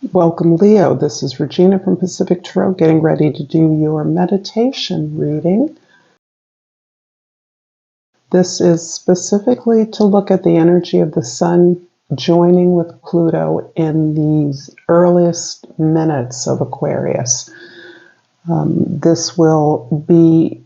Welcome, Leo. This is Regina from Pacific Tarot, getting ready to do your meditation reading. This is specifically to look at the energy of the Sun joining with Pluto in these earliest minutes of Aquarius. This will be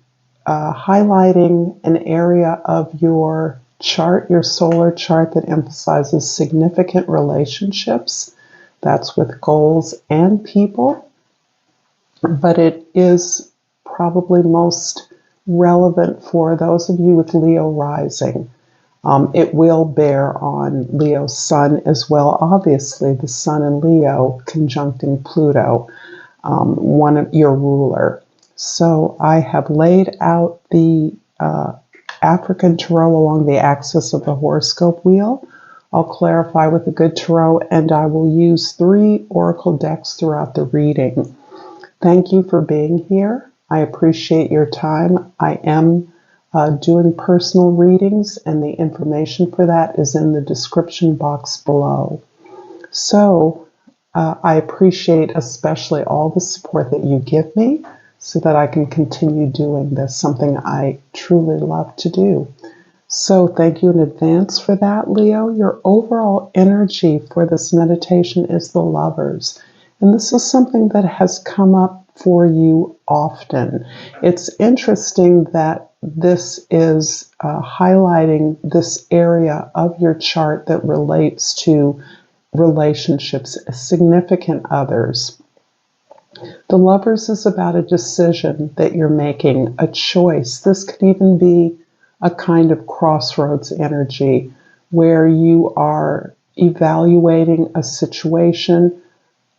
highlighting an area of your chart, your solar chart, that emphasizes significant relationships. That's with goals and people, but it is probably most relevant for those of you with Leo rising. It will bear on Leo's Sun as well. Obviously, the Sun in Leo conjuncting Pluto, one of your ruler. So I have laid out the African tarot along the axis of the horoscope wheel. I'll clarify with a good tarot, and I will use 3 oracle decks throughout the reading. Thank you for being here. I appreciate your time. I am doing personal readings, and the information for that is in the description box below. So I appreciate especially all the support that you give me so that I can continue doing this, something I truly love to do. So thank you in advance for that, Leo. Your overall energy for this meditation is the Lovers. And this is something that has come up for you often. It's interesting that this is highlighting this area of your chart that relates to relationships, significant others. The Lovers is about a decision that you're making, a choice. This could even be a kind of crossroads energy where you are evaluating a situation,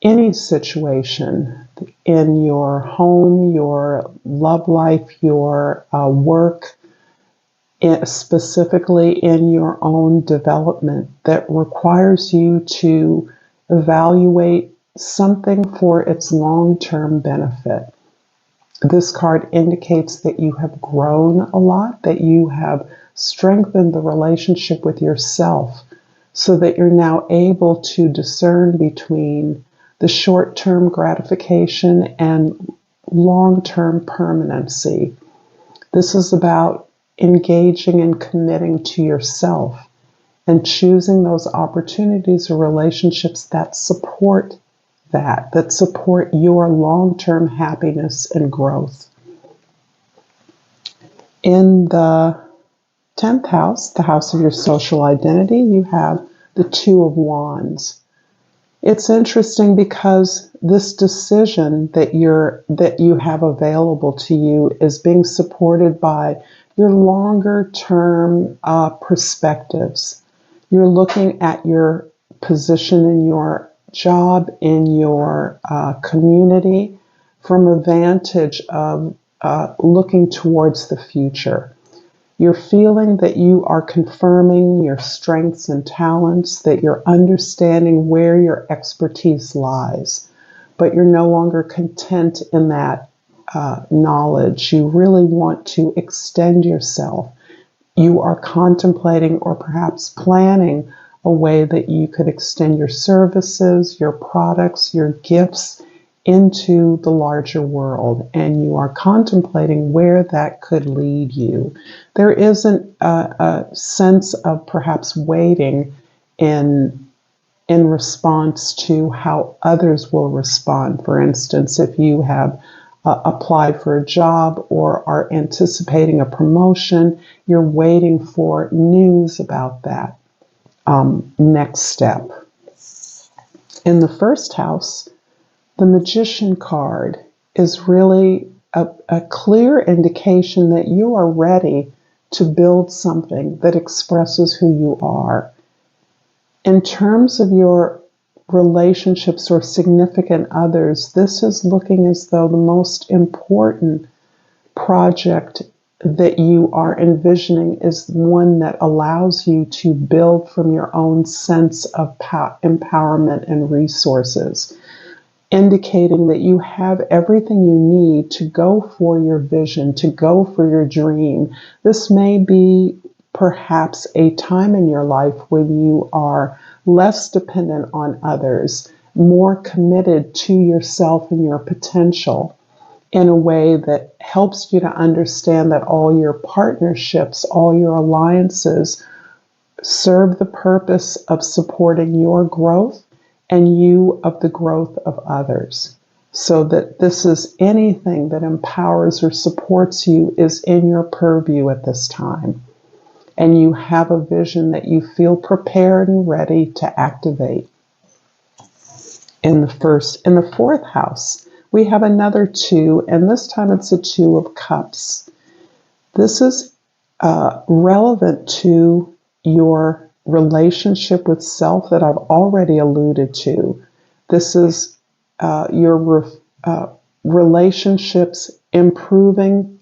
any situation in your home, your love life, your work, specifically in your own development, that requires you to evaluate something for its long-term benefit. This card indicates that you have grown a lot, that you have strengthened the relationship with yourself so that you're now able to discern between the short-term gratification and long-term permanency. This is about engaging and committing to yourself and choosing those opportunities or relationships that support that support your long-term happiness and growth. In the 10th house, the house of your social identity, you have the 2 of Wands. It's interesting because this decision that you have available to you is being supported by your longer-term perspectives. You're looking at your position in your job, in your community, from a vantage of looking towards the future. You're feeling that you are confirming your strengths and talents, that you're understanding where your expertise lies, but you're no longer content in that knowledge. You really want to extend yourself. You are contemplating or perhaps planning a way that you could extend your services, your products, your gifts into the larger world, and you are contemplating where that could lead you. There isn't a sense of perhaps waiting in response to how others will respond. For instance, if you have applied for a job or are anticipating a promotion, you're waiting for news about that next step. In the 1st house, the Magician card is really a clear indication that you are ready to build something that expresses who you are. In terms of your relationships or significant others, this is looking as though the most important project that you are envisioning is one that allows you to build from your own sense of empowerment and resources, indicating that you have everything you need to go for your vision, to go for your dream. This may be perhaps a time in your life when you are less dependent on others more committed to yourself and your potential in a way that helps you to understand that all your partnerships, all your alliances serve the purpose of supporting your growth and you of the growth of others. So that this is anything that empowers or supports you is in your purview at this time. And you have a vision that you feel prepared and ready to activate. In the fourth house, we have another 2, and this time it's a 2 of cups. This is relevant to your relationship with self that I've already alluded to. This is your relationships improving,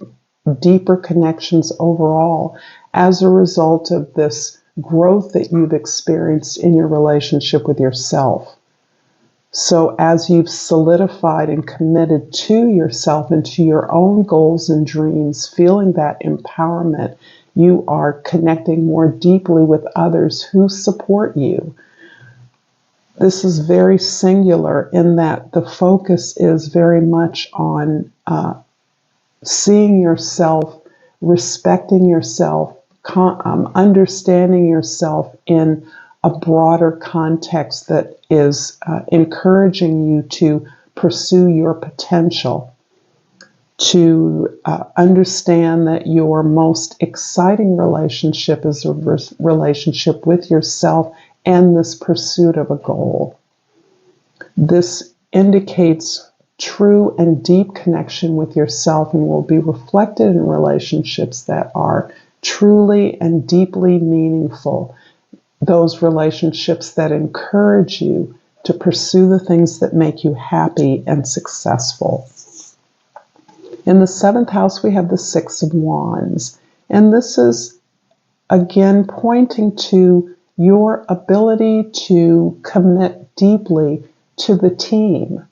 deeper connections overall as a result of this growth that you've experienced in your relationship with yourself. So as you've solidified and committed to yourself and to your own goals and dreams, feeling that empowerment, you are connecting more deeply with others who support you. This is very singular in that the focus is very much on seeing yourself, respecting yourself, understanding yourself in a broader context that is encouraging you to pursue your potential, to understand that your most exciting relationship is a relationship with yourself and this pursuit of a goal. This indicates true and deep connection with yourself and will be reflected in relationships that are truly and deeply meaningful. Those relationships that encourage you to pursue the things that make you happy and successful. In the 7th house, we have the 6 of Wands. And this is, again, pointing to your ability to commit deeply to the team.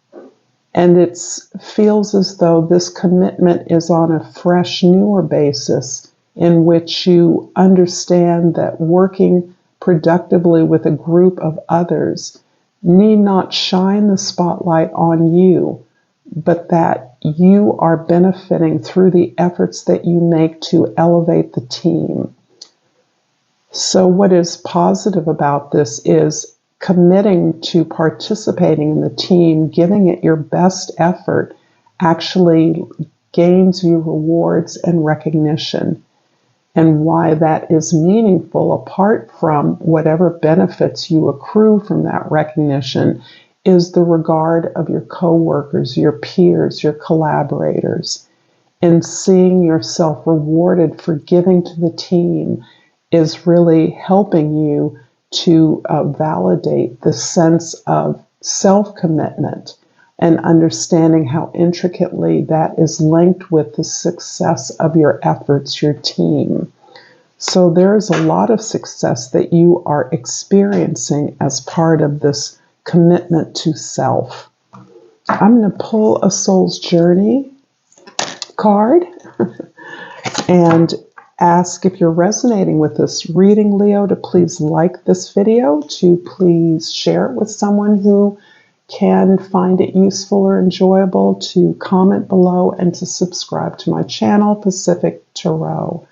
And it feels as though this commitment is on a fresh, newer basis in which you understand that working productively with a group of others need not shine the spotlight on you, but that you are benefiting through the efforts that you make to elevate the team. So what is positive about this is committing to participating in the team, giving it your best effort, actually gains you rewards and recognition. And why that is meaningful, apart from whatever benefits you accrue from that recognition, is the regard of your coworkers, your peers, your collaborators. And seeing yourself rewarded for giving to the team is really helping you to validate the sense of self-commitment and understanding how intricately that is linked with the success of your efforts, your team. So there's a lot of success that you are experiencing as part of this commitment to self. I'm going to pull a Soul's Journey card and ask if you're resonating with this reading, Leo, to please like this video, to please share it with someone who can find it useful or enjoyable, to comment below, and to subscribe to my channel, Pacific Tarot.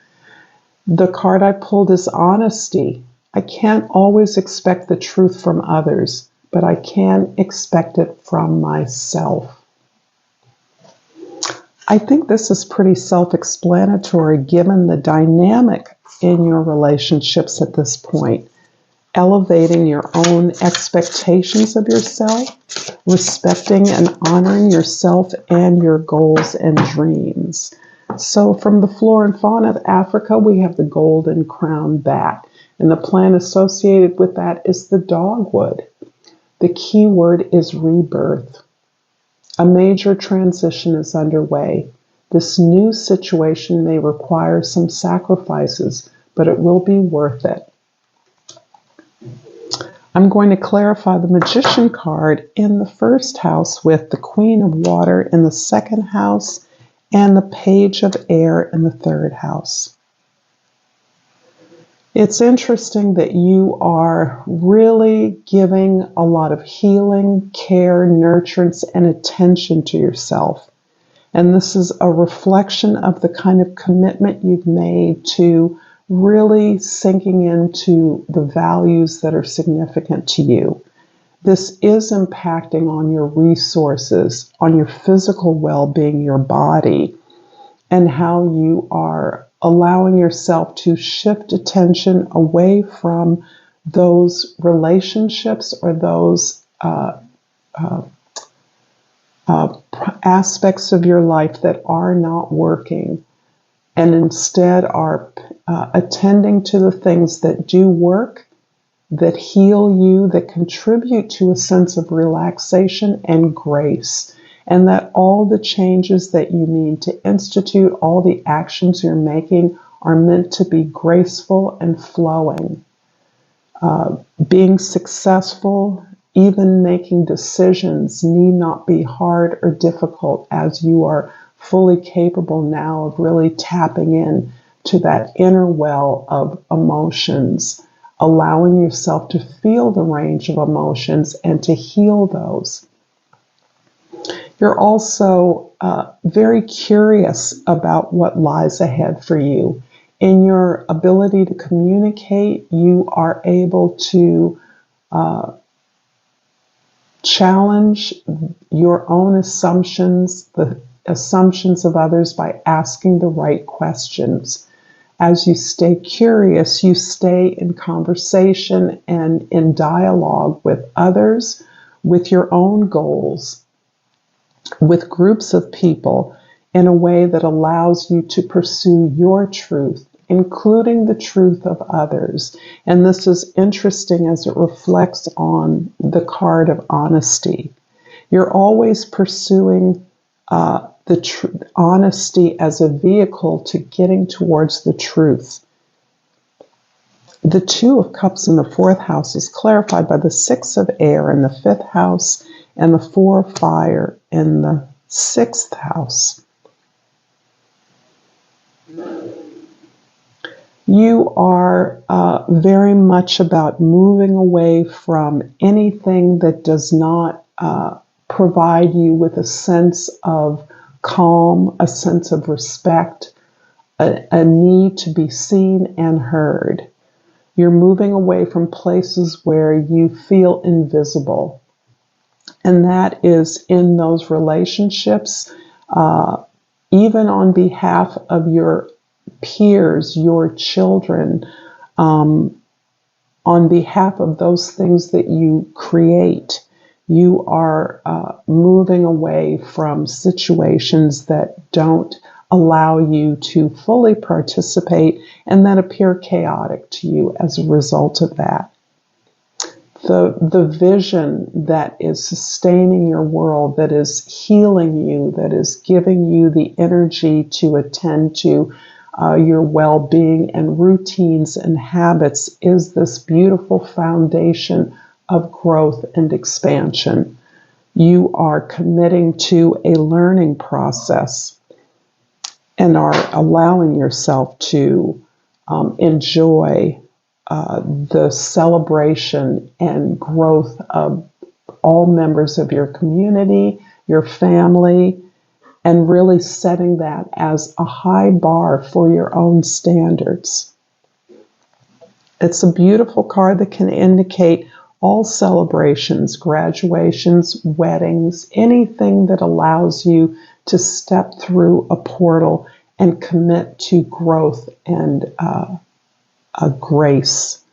The card I pulled is Honesty. I can't always expect the truth from others, but I can expect it from myself. I think this is pretty self-explanatory given the dynamic in your relationships at this point. Elevating your own expectations of yourself, respecting and honoring yourself and your goals and dreams. So from the Flora and Fauna of Africa, we have the golden crown bat. And the plant associated with that is the dogwood. The key word is rebirth. A major transition is underway. This new situation may require some sacrifices, but it will be worth it. I'm going to clarify the Magician card in the 1st house with the Queen of Water in the 2nd house and the Page of Air in the 3rd house. It's interesting that you are really giving a lot of healing, care, nurturance, and attention to yourself. And this is a reflection of the kind of commitment you've made to really sinking into the values that are significant to you. This is impacting on your resources, on your physical well-being, your body, and how you are allowing yourself to shift attention away from those relationships or those aspects of your life that are not working, and instead are attending to the things that do work, that heal you, that contribute to a sense of relaxation and grace. And that all the changes that you need to institute, all the actions you're making, are meant to be graceful and flowing. Being successful, even making decisions, need not be hard or difficult, as you are fully capable now of really tapping in to that inner well of emotions, allowing yourself to feel the range of emotions and to heal those. You're also very curious about what lies ahead for you. In your ability to communicate, you are able to challenge your own assumptions, the assumptions of others, by asking the right questions. As you stay curious, you stay in conversation and in dialogue with others, with your own goals, with groups of people, in a way that allows you to pursue your truth, including the truth of others. And this is interesting as it reflects on the card of honesty. You're always pursuing honesty as a vehicle to getting towards the truth. The Two of Cups in the 4th house is clarified by the 6 of Air in the 5th house and the 4 of Fire in the 6th house. You are very much about moving away from anything that does not provide you with a sense of calm, a sense of respect, a need to be seen and heard. You're moving away from places where you feel invisible. And that is in those relationships, even on behalf of your peers, your children, on behalf of those things that you create. You are moving away from situations that don't allow you to fully participate and that appear chaotic to you as a result of that. The vision that is sustaining your world, that is healing you, that is giving you the energy to attend to your well-being and routines and habits, is this beautiful foundation of growth and expansion. You are committing to a learning process and are allowing yourself to enjoy the celebration and growth of all members of your community, your family, and really setting that as a high bar for your own standards. It's a beautiful card that can indicate all celebrations, graduations, weddings, anything that allows you to step through a portal and commit to growth and a grace.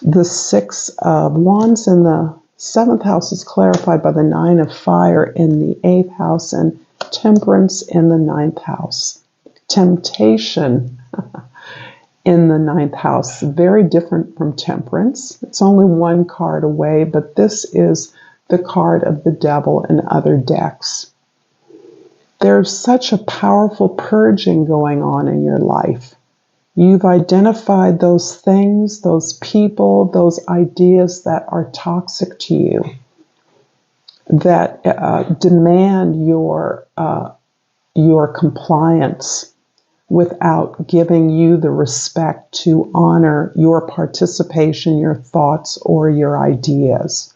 The 6 of Wands in the 7th house is clarified by the 9 of Fire in the 8th house and Temperance in the 9th house. Temptation in the 9th house, very different from Temperance. It's only one card away, but this is the card of the Devil in other decks. There's such a powerful purging going on in your life. You've identified those things, those people, those ideas that are toxic to you, that demand your compliance, without giving you the respect to honor your participation, your thoughts, or your ideas.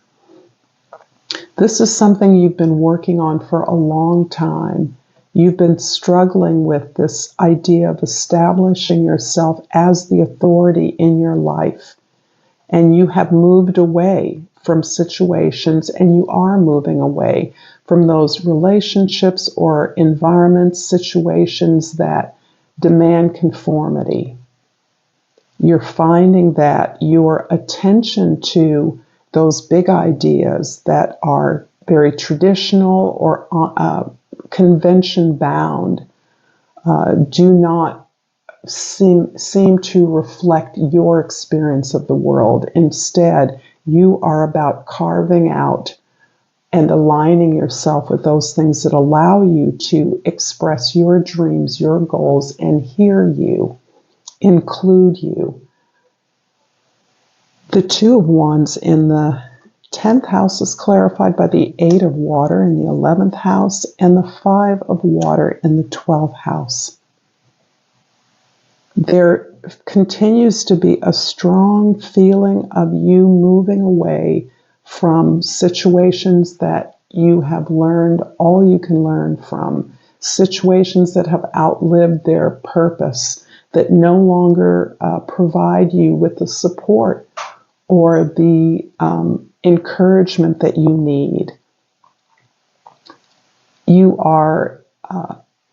This is something you've been working on for a long time. You've been struggling with this idea of establishing yourself as the authority in your life. And you have moved away from situations, and you are moving away from those relationships or environments, situations that demand conformity. You're finding that your attention to those big ideas that are very traditional or convention bound do not seem to reflect your experience of the world. Instead, you are about carving out and aligning yourself with those things that allow you to express your dreams, your goals, and hear you, include you. The Two of Wands in the 10th house is clarified by the 8 of Water in the 11th house and the 5 of Water in the 12th house. There continues to be a strong feeling of you moving away from situations that you have learned all you can learn from, situations that have outlived their purpose, that no longer provide you with the support or the encouragement that you need. You are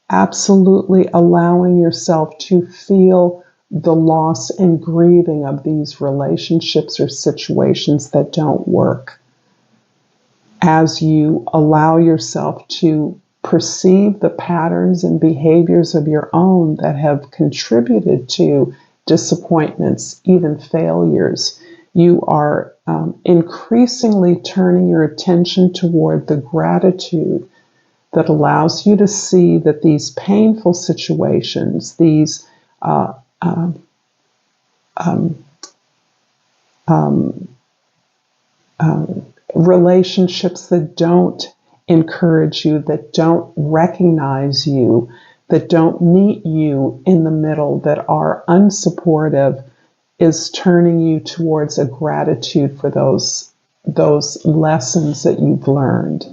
absolutely allowing yourself to feel the loss and grieving of these relationships or situations that don't work. As you allow yourself to perceive the patterns and behaviors of your own that have contributed to disappointments, even failures, you are increasingly turning your attention toward the gratitude that allows you to see that these painful situations, these relationships that don't encourage you, that don't recognize you, that don't meet you in the middle, that are unsupportive, is turning you towards a gratitude for those lessons that you've learned.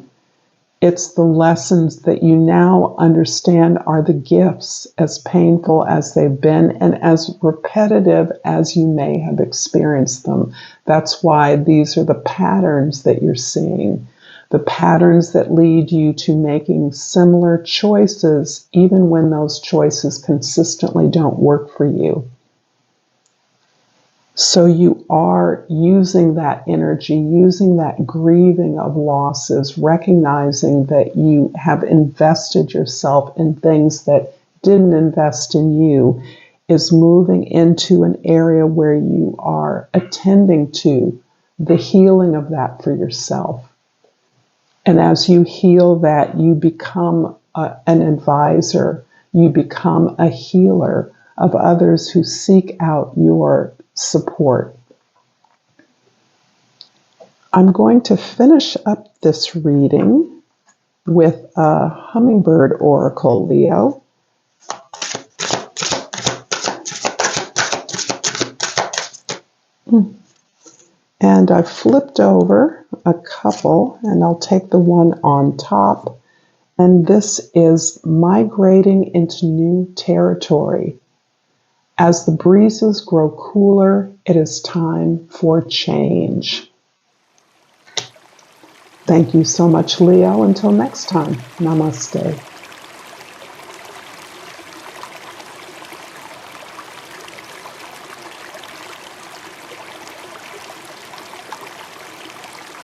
It's the lessons that you now understand are the gifts, as painful as they've been and as repetitive as you may have experienced them. That's why these are the patterns that you're seeing, the patterns that lead you to making similar choices, even when those choices consistently don't work for you. So you are using that energy, using that grieving of losses, recognizing that you have invested yourself in things that didn't invest in you, is moving into an area where you are attending to the healing of that for yourself. And as you heal that, you become an advisor, you become a healer of others who seek out your support. I'm going to finish up this reading with a Hummingbird Oracle, Leo. And I've flipped over a couple, and I'll take the one on top. And this is migrating into new territory. As the breezes grow cooler, it is time for change. Thank you so much, Leo. Until next time, namaste.